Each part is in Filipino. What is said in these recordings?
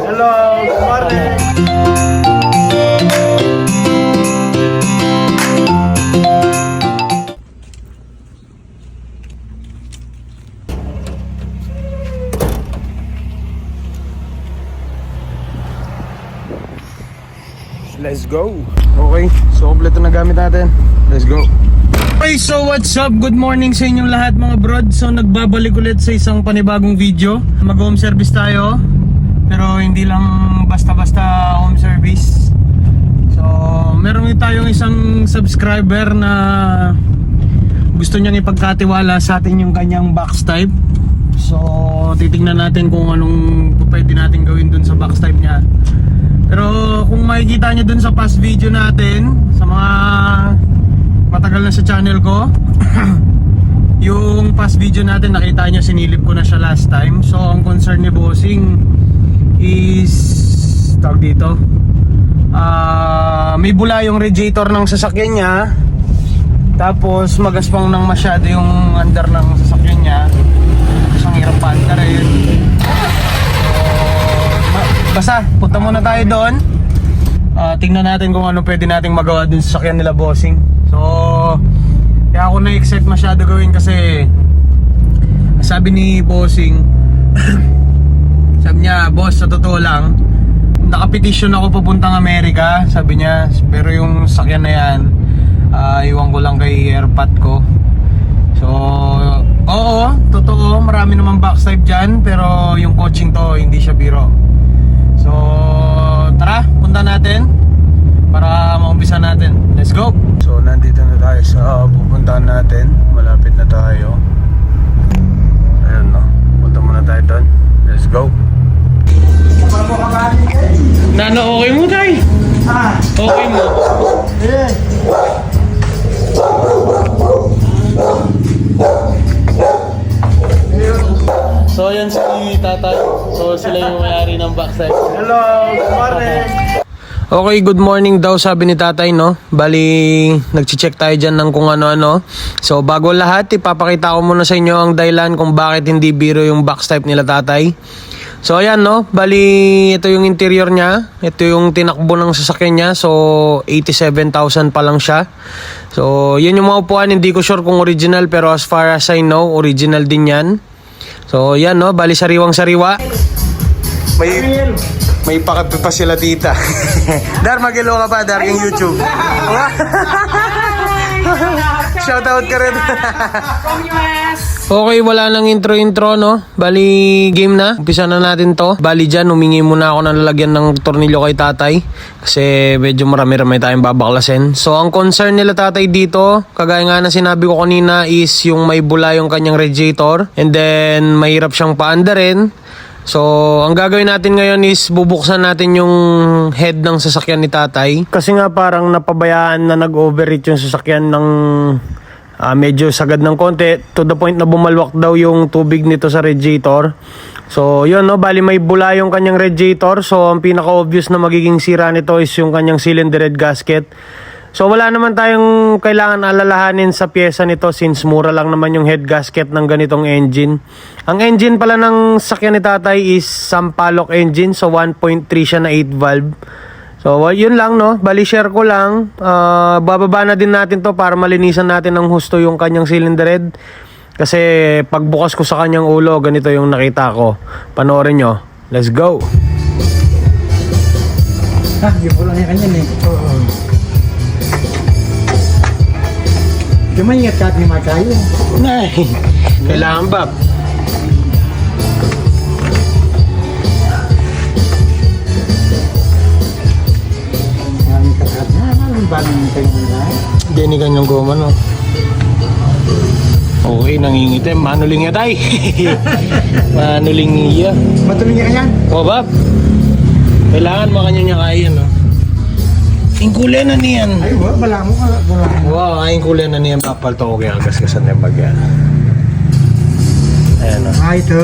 Hello, good morning. Let's go. Okay, so kompleto na gamit natin. Let's go. Okay, so what's up? Good morning sa inyong lahat mga brod. So nagbabalik ulit sa isang panibagong video. Mag-home service tayo, pero hindi lang basta-basta home service. So meron tayong isang subscriber na gusto niyang ipagkatiwala sa atin yung kanyang box type. So titingnan natin kung anong pwede natin gawin dun sa box type niya. Pero kung makikita nyo dun sa past video natin, sa mga matagal na sa channel ko, yung past video natin nakita nyo sinilip ko na siya last time. So ang concern ni Bossing is tawag dito, may bula yung radiator ng sasakyan niya, tapos magaspang ng masyado yung under ng sasakyan niya, tapos ang hirap paanda rin. Basta, punta muna tayo doon. Tingnan natin kung ano pwede nating magawa dun sa sasakyan nila Bossing. So, kaya ako na-excite masyado gawin kasi sabi ni Bossing sabi niya, boss, sa totoo lang nakapetisyon ako papuntang Amerika, sabi niya, pero yung sasakyan na yan iwan ko lang kay airpot ko. So, oo, totoo, marami namang box type dyan, pero yung coaching to, hindi siya biro. So, tara, punta natin para maumpisa natin. Let's go! So, nandito na tayo sa pupuntahan natin. Malapit na tayo. Ayun, no? Punta muna tayo doon. Let's go! Nano, okay mo, tay? Okay mo? So yan si Tatay. So sila yung may-ari ng backside. Hello, good morning. Okay, good morning daw sabi ni Tatay, no? Bali, nag-check tayo dyan ng kung ano-ano. So bago lahat, ipapakita ko muna sa inyo ang dahilan kung bakit hindi biro yung box type nila Tatay. So ayan, no? Bali, ito yung interior niya. Ito yung tinakbo ng sasakyan niya. So 87,000 pa lang siya. So yun yung mga upuan. Hindi ko sure kung original, pero as far as I know, original din yan. So yan, no, bali sariwang sariwa. May pakape pa sila tita. Dar, magilo ka pa, Dar, yung YouTube. Shoutout ka rin. Okay, wala nang intro, no? Bali, game na. Umpisa na natin to. Bali dyan, humingi muna ako ng lalagyan ng tornilyo kay Tatay. Kasi medyo marami-rami tayong babaklasin. So, ang concern nila Tatay dito, kagaya nga na sinabi ko kanina, is yung may bula yung kanyang radiator. And then, mahirap siyang paanda rin. So, ang gagawin natin ngayon is bubuksan natin yung head ng sasakyan ni Tatay. Kasi nga parang napabayaan na nag-overheat yung sasakyan ng medyo sagad ng konti. To the point na bumalwak daw yung tubig nito sa radiator. So, yun, no, bali may bula yung kanyang radiator. So, ang pinaka-obvious na magiging sira nito is yung kanyang cylinder head gasket. So wala naman tayong kailangan alalahanin sa pyesa nito since mura lang naman yung head gasket ng ganitong engine. Ang engine pala ng sakyan ni Tatay is Sampaloc engine, so 1.3 siya na 8 valve. So yun lang, no, bali share ko lang. Bababa na din natin to para malinisan natin ng husto yung kanyang cylinder head. Kasi pagbukas ko sa kanyang ulo, ganito yung nakita ko. Panoorin nyo, let's go. Yung pula niya kanyan eh. Cuma ingat kat ni Makayo. Nay, kailangan ba? Yang kat na maling kayo na. Hindi kanyang goma, no? Okay, nangingitim. Manuling niya tayo. Manuling niya. Matuloy niya kanyan? O, Bab? Kailangan makanya niya kaya, no? Ang kulay na niyan. Ay, wala mo. Wow, ang kulay na niyan. Papal to ko kaya agas-gasan na yung bagya. Ayan, no? Ay, ito.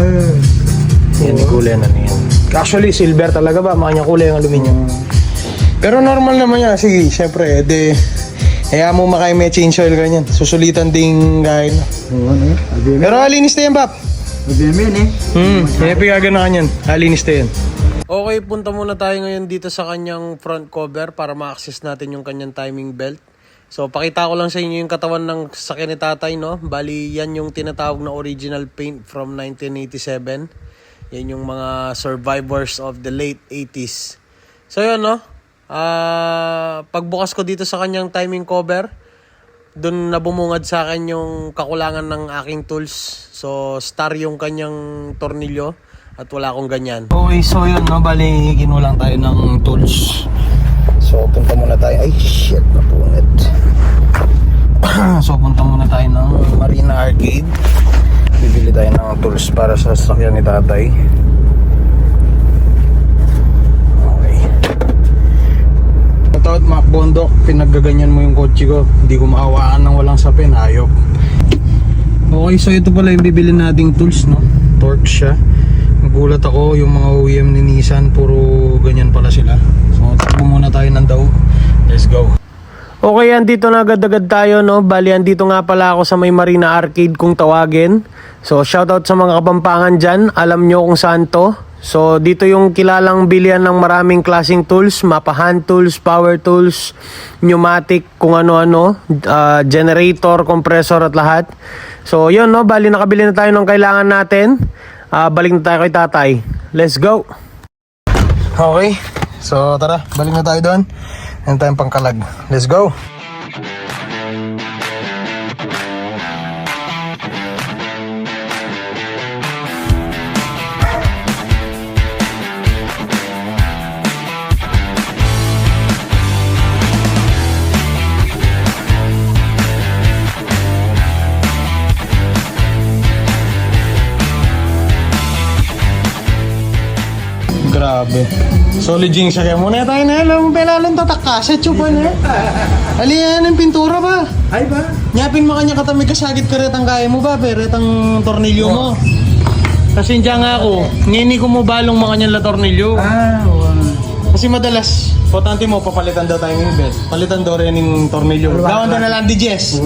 Yan yung kulay na niyan. Actually, silver talaga ba? Makanya kulay ang aluminium. Pero normal naman yan. Sige, syempre, kaya mo makaya may change oil ganyan. Susulitan ding gaya na. Oo, ano? Pero alinis na yan, Bab. Sabihin mo yun eh. Kaya pigagan na kanyan. Alinis na yan. Okay, punta muna tayo ngayon dito sa kanyang front cover para ma-access natin yung kanyang timing belt. So, pakita ko lang sa inyo yung katawan ng sasakyan ni tatay, no? Bali, yan yung tinatawag na original paint from 1987. Yan yung mga survivors of the late 80s. So, yun, no? Pagbukas ko dito sa kanyang timing cover, doon na bumungad sa akin yung kakulangan ng aking tools. So, star yung kanyang tornilyo at wala akong ganyan. Okay, so yun, no? Bali, kinulang tayo ng tools. So, punta muna tayo. Ay, shit, napunit. So, punta muna tayo ng Marina Arcade. Bibili tayo ng tools para sa sasakyan ni tatay. Okay. Ito at Mac Bondok, pinaggaganyan mo yung kotse ko. Hindi ko maawaan ng walang sapin, ayop. Okay, so ito pala yung bibili nating tools, no? Torque siya. Nagulat ako, yung mga OEM ni Nissan, puro ganyan pala sila. So, takbo muna tayo ng daw. Let's go. Okay, andito na agad-agad tayo, no? Bali, andito nga pala ako sa may Marina Arcade kung tawagin. So, shoutout sa mga Kapampangan dyan. Alam nyo kung saan to. So, dito yung kilalang bilihan ng maraming klaseng tools. Mapa hand tools, power tools, pneumatic, kung ano-ano, generator, compressor at lahat. So, yun, no? Bali, nakabili na tayo ng kailangan natin. Balik na tayo kay tatay. Let's go! Okay, so tara, balik na tayo doon. Yan tayong pangkalag. Let's go! Grabe. Solid yung sakya. Muna tayo na lang. Pelalong tatakaset. Chupa na. Aliyan ang pintura ba? Ay ba? Nyapin mo kanya katamig kasagit ka retang kaya mo ba? Pero retang tornilyo mo. Kasi hindi nga ako. Ngini ko mo balong makanyang la tornilyo. Kasi madalas, potante mo, papalitan daw tayo ng belt. Palitan daw rin yung tornilyo. Gawan daw na lang di Jess.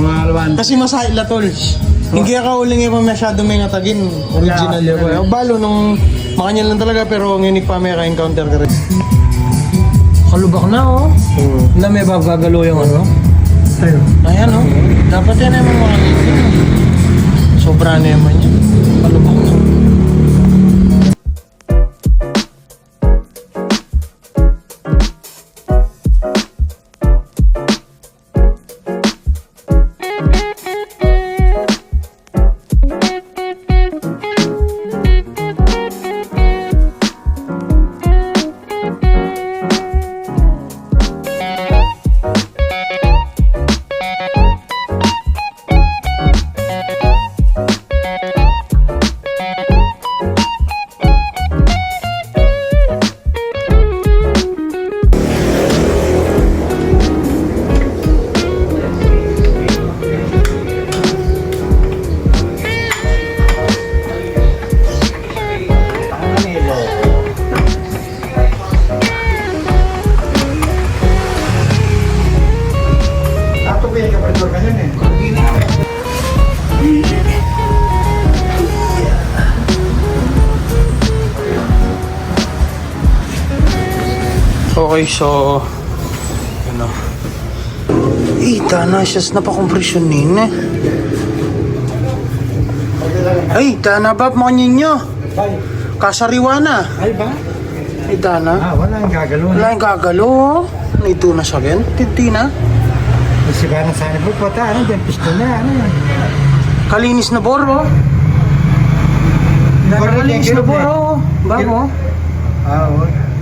Kasi masahit la tools. Hindi ka uling yung masyado may ngatagin. Original yun. Balo nung makanya lang talaga pero ngayon pa may ka-encounter ka rin. Kalubak na oh. Na may babagalo yung ano. Ayan oh. Dapat yan naman mga sobra na naman yan. Kalubak na. Okay, so ano. Tana siyas na pa kompresyon nina. Ay, tana ba mo ninyo? Kasariwa na. Ay ba? Ay, tana. Wala yung gagalo. Wala yung gagalo. Ito na sa akin. Tinti na. Kasi parang sana po pata, ano, dyan piston na, ano yan. Kalinis na boro. Kalinis na boro. Bago.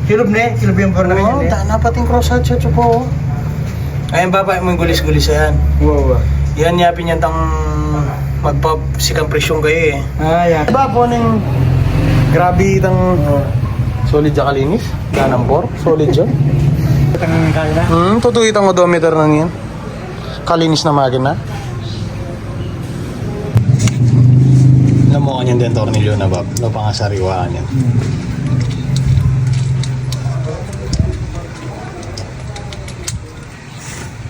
Kilob na eh. Kilob yung boro na Oo, kanyan eh. tana pating cross-out siya, chupo. Ayun, baba, mo yung gulis-gulis yan. Wow. Yan, yapin yan tang magpasikang presyon kayo eh. Yan. Diba po ng grabe itang solid siya kalinis? Ganang bor, solid siya. Tangan kaya na. Totoo itang odometer na niyan. Kalinis na makina. Alam mo kanyan din tornilyo na bab. No pangasariwaan yan.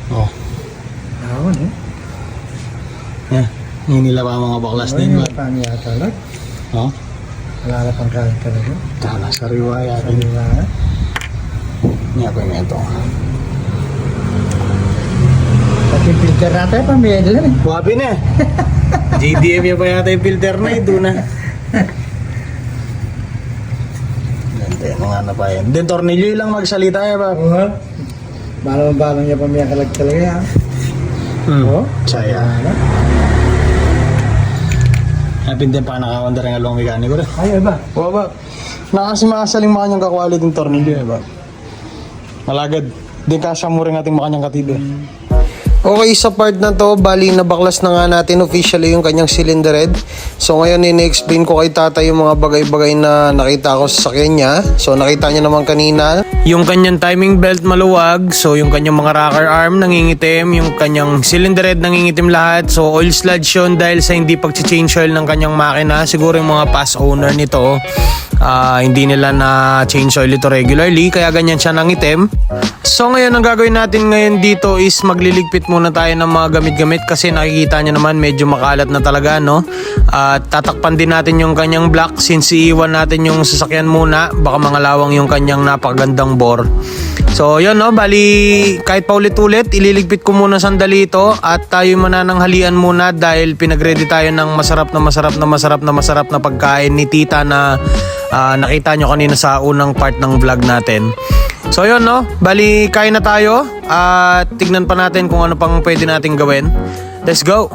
Oh. Naon eh. Yeah. Hindi nila pa mga baklas din ba? Paano yata lang? Oh. Wala na pang kalat talaga. Tala, sariwa yata. Diba? Niya ko yung ito. Pati filter natin, pambayad lang eh. Buhabi na. JDM niya pa yata yung filter na ito na. Ganda, ano nga na pa yan. Then, tornilyo lang magsalita eh ba? Oo. Balong-balong niya pambayad kalag talaga yan. Oo. Saya. Napindi pa nakakanda rin along mekaniko rin. Ay, ba? Oo ba? Nakasimasaling makanyang kakwality yung tornilyo eh ba? Malagad. Din kasya mo rin ating makanyang katibo. Okay, sa part na to, bali nabaklas na nga natin officially yung kanyang cylinder head. So ngayon ini-explain ko kay tata yung mga bagay-bagay na nakita ko sa sakyan niya. So nakita niya naman kanina yung kanyang timing belt maluwag, so yung kanyang mga rocker arm nangingitim, yung kanyang cylinder head nangingitim lahat. So oil sludge yun dahil sa hindi pag-change oil ng kanyang makina. Siguro yung mga past owner nito, hindi nila na change oil ito regularly, kaya ganyan siya nangitim. So ngayon ang gagawin natin ngayon dito is magliligpit muna tayo ng mga gamit-gamit kasi nakikita nyo naman medyo makalat na talaga, no? At tatakpan din natin yung kanyang block since iiwan natin yung sasakyan muna, baka mangalawang yung kanyang napakagandang bore. So yun, no, bali kahit paulit-ulit ililigpit ko muna sandali ito at tayo manananghalian muna dahil pinag-ready tayo ng masarap na pagkain ni tita na nakita nyo kanina sa unang part ng vlog natin. So yun, no, bali kain na tayo at tignan pa natin kung ano pang pwede nating gawin. Let's go!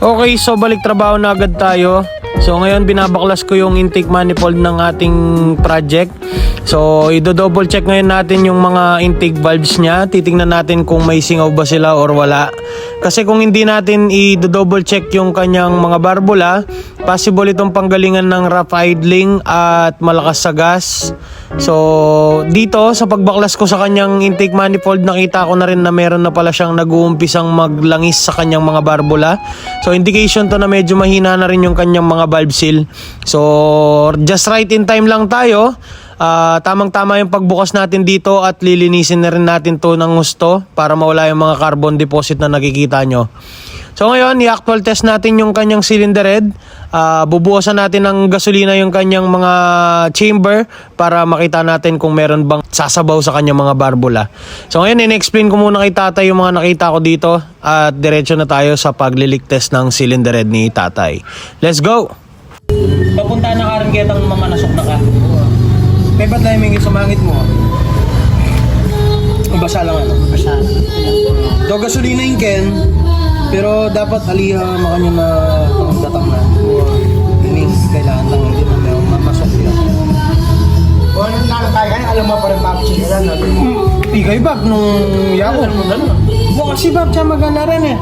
Okay, so balik trabaho na agad tayo. So ngayon binabaklas ko yung intake manifold ng ating project. So i-double check ngayon natin yung mga intake valves niya. Titingnan natin kung may singaw ba sila or wala. Kasi kung hindi natin i-double check yung kanyang mga barbula, possible itong panggalingan ng rough idling at malakas sa gas. So dito sa pagbaklas ko sa kanyang intake manifold, nakita ko na rin na meron na pala siyang nag-uumpisang maglangis sa kanyang mga barbula. So indication to na medyo mahina na rin yung kanyang mga valve seal. So just right in time lang tayo. Tamang-tama yung pagbukas natin dito at lilinisin na rin natin to ng gusto para mawala yung mga carbon deposit na nakikita nyo. So ngayon, i-actual test natin yung kanyang cylinder head. Bubukasan natin ng gasolina yung kanyang mga chamber para makita natin kung meron bang sasabaw sa kanyang mga barbula. So ngayon, in-explain ko muna kay tatay yung mga nakita ko dito at diretso na tayo sa paglilik test ng cylinder head ni tatay. Let's go! Papunta na ka rin kitang mamanasok na ka. May ba't na yung sumangit mo? Basa lang ano? Basta. Do gasolina yung Ken, pero dapat aliha makanya na pangdatang na. Ini kailangan lang hindi na may mamasok yun. O ano nakakaya ka, alam mo pa rin papisin nila natin. Pigay bag nung yako. Buwan kasi bag siya maganda rin eh.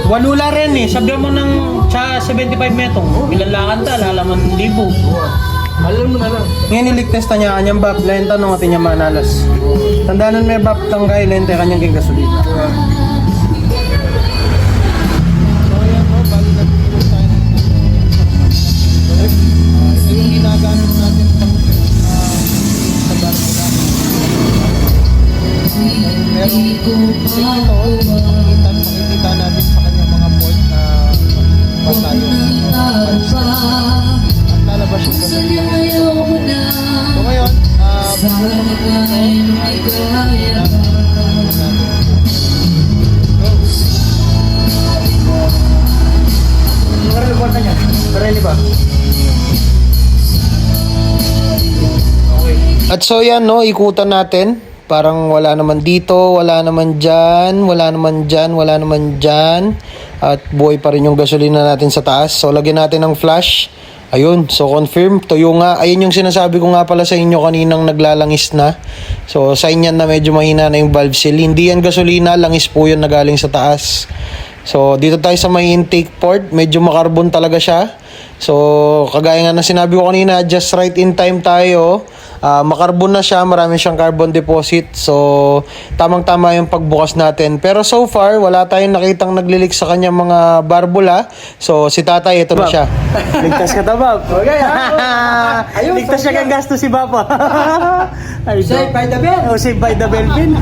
Walula rin eh. Sabihan mo ng sa 75 metong. Ilan lakan ta, lalaman libo. Alam mo na lang. Ngayon iligtas na niya kanyang bab, lenta nung ating niya manalas. Tandaanan may bab tanggay, lenta kanyang king gasolina. So ayan po, bali nagpipos tayo ng ito yung ginagamit natin sa barbula. Merong makikita natin sa kanyang mga port na masayo. Lalabas yung gasolina. So ngayon, at so yan, no, ikutan natin Parang wala naman dito, wala naman dyan, wala naman dyan, wala naman dyan. At buhay pa rin yung gasolina natin sa taas. So lagyan natin ng flash. Ayun, so confirm, tuyo nga. Ayun yung sinasabi ko nga pala sa inyo kaninang naglalangis na. So sign yan na medyo mahina na yung valve seal. Hindi yan gasolina, langis po yun na galing sa taas. So dito tayo sa may intake port, medyo makarbon talaga siya. So kagaya nga na sinabi ko kanina, just right in time tayo. Makarbon na siya, marami siyang carbon deposit. So tamang-tama yung pagbukas natin. Pero so far, wala tayong nakitang naglilik sa kanyang mga barbula. So si tatay, ito na siya. Ligtas ka ta, Bob. Okay, ayun. Ligtas siya kang gasto si Papa. Save by the bell. Oh, save by the bell pin.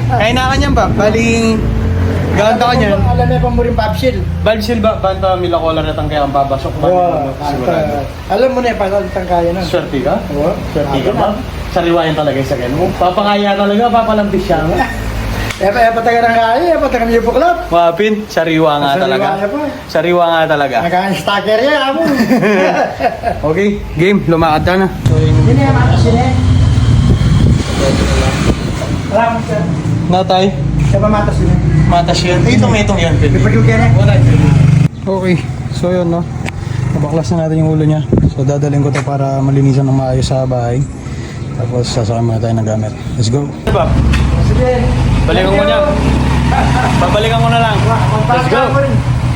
Kaya na kanyan ba? Bali, gawin ka kanyan. Alam na pa mo rin valve seal. Valve seal ba? Banta mila ko lang natang kaya ang babasok ba? Sigurado. Alam mo na yung pasalitang kaya na. Swerte ka? Oo. Swerte ka ba? Sariwayan talaga yung sakyan mo. Papangaya talaga, papalampis siya. Pataga ng kaya, pataga ng buklap. Wapin, sariwa nga talaga. Sariwa nga talaga. Naka-stacker yan, amo. Okay, game, lumakad ka na. So, Yun yung mga kasine. Salamat sir. natay, Sa pamatas yun. matas yan. Itong yan. May pagkukyan eh. Okay, so yun no. Nabaklas na natin yung ulo niya. So dadalhin ko to para malinisan ng maayos sa bahay. Tapos sasakay muna tayo ng gamit. Let's go. Bob, Sige. balikan ko niya. Babalikan ko na lang. Let's go.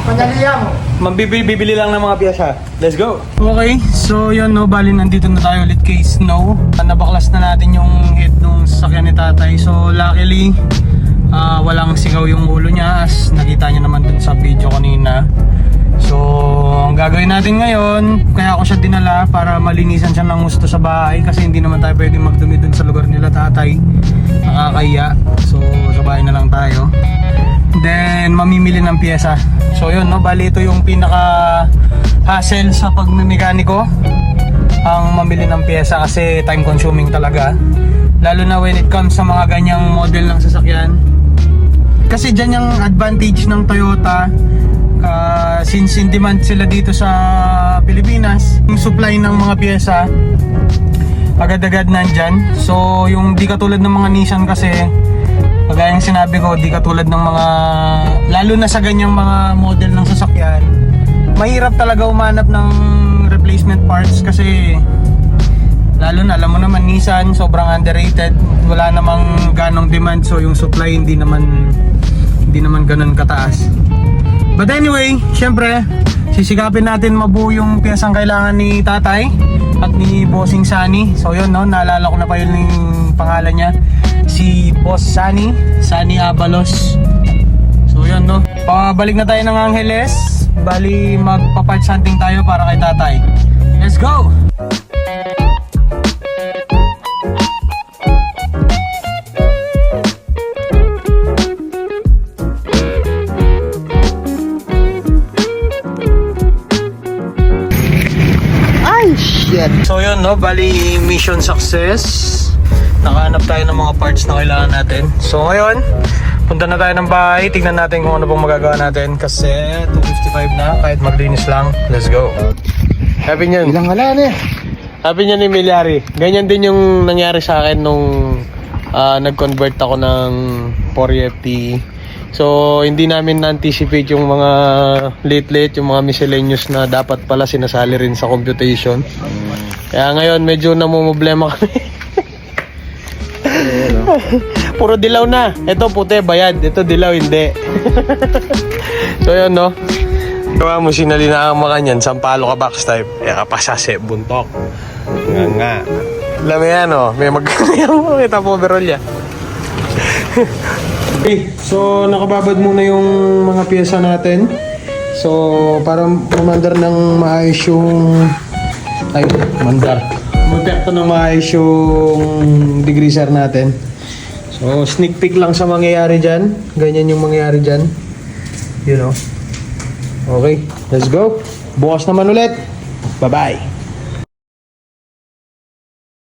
Pandaliya mo. Bibili lang ng mga piyasa. Let's go. Okay, so yun no, bali nandito na tayo ulit kay Snow. Nabaklas na natin yung head nung sasakyan ni tatay. So luckily, walang singaw yung ulo niya as nakita niyo naman dun sa video kanina. So, ang gagawin natin ngayon, kaya ako siya dinala para malinisan siya ng gusto sa bahay kasi hindi naman tayo pwedeng magdumi dun sa lugar nila tatay. Nakakaya. So, sa bahay na lang tayo. Then, mamimili ng pyesa. So, yun, no? Bali, ito yung pinaka-hassle sa pagmimekaniko. Ang mamili ng pyesa kasi time consuming talaga. Lalo na when it comes sa mga ganyang model ng sasakyan. Kasi dyan yung advantage ng Toyota. Since in demand sila dito sa Pilipinas, yung supply ng mga pyesa agad-agad nandyan. So yung di katulad ng mga Nissan kasi, kagaya yung sinabi ko, di katulad ng mga, lalo na sa ganyang mga model ng sasakyan, mahirap talaga umanap ng replacement parts kasi lalo na, alam mo naman, Nissan sobrang underrated, wala namang ganong demand, so yung supply hindi naman ganun kataas. But anyway, syempre, sisikapin natin mabuo yung piyesang kailangan ni tatay at ni Bossing Sunny. So yun no, naalala ko na pa yun yung pangalan niya. Si Boss Sunny Abalos. So yun no, pabalik na tayo ng Angeles. Bali magpa-parts hunting tayo para kay tatay. Let's go! So yun no, bali mission success. Nakahanap tayo ng mga parts na kailangan natin. So ngayon, punta na tayo ng bahay. Tignan natin kung ano pong magagawa natin. Kasi 2:55 na, kahit maglinis lang. Let's go. Sabi niyan, Ilang halan eh. sabi niya ni Milyari, ganyan din yung nangyari sa akin nung nag-convert ako ng 4FT. So hindi namin na-anticipate yung mga late yung mga miscellaneous na dapat pala sinasali rin sa computation. Kaya ngayon medyo namumblema kami. Puro dilaw na. Ito puti, bayad. Ito dilaw, hindi. So yun no. Gawa mo sinalina ang mga nyan. Sampalo ka backstype. Eh kapasase, buntok. Nga. Alam mo yan oh. May magkakaya mo. May top overall yan. Okay, so nakababad muna yung mga pyesa natin. So para umandar ng maayos yung magpekto ng maayos yung degreaser natin. So sneak peek lang sa mangyayari dyan. Ganyan yung mangyayari dyan. You know. Okay, let's go. Bukas naman ulit. Bye bye.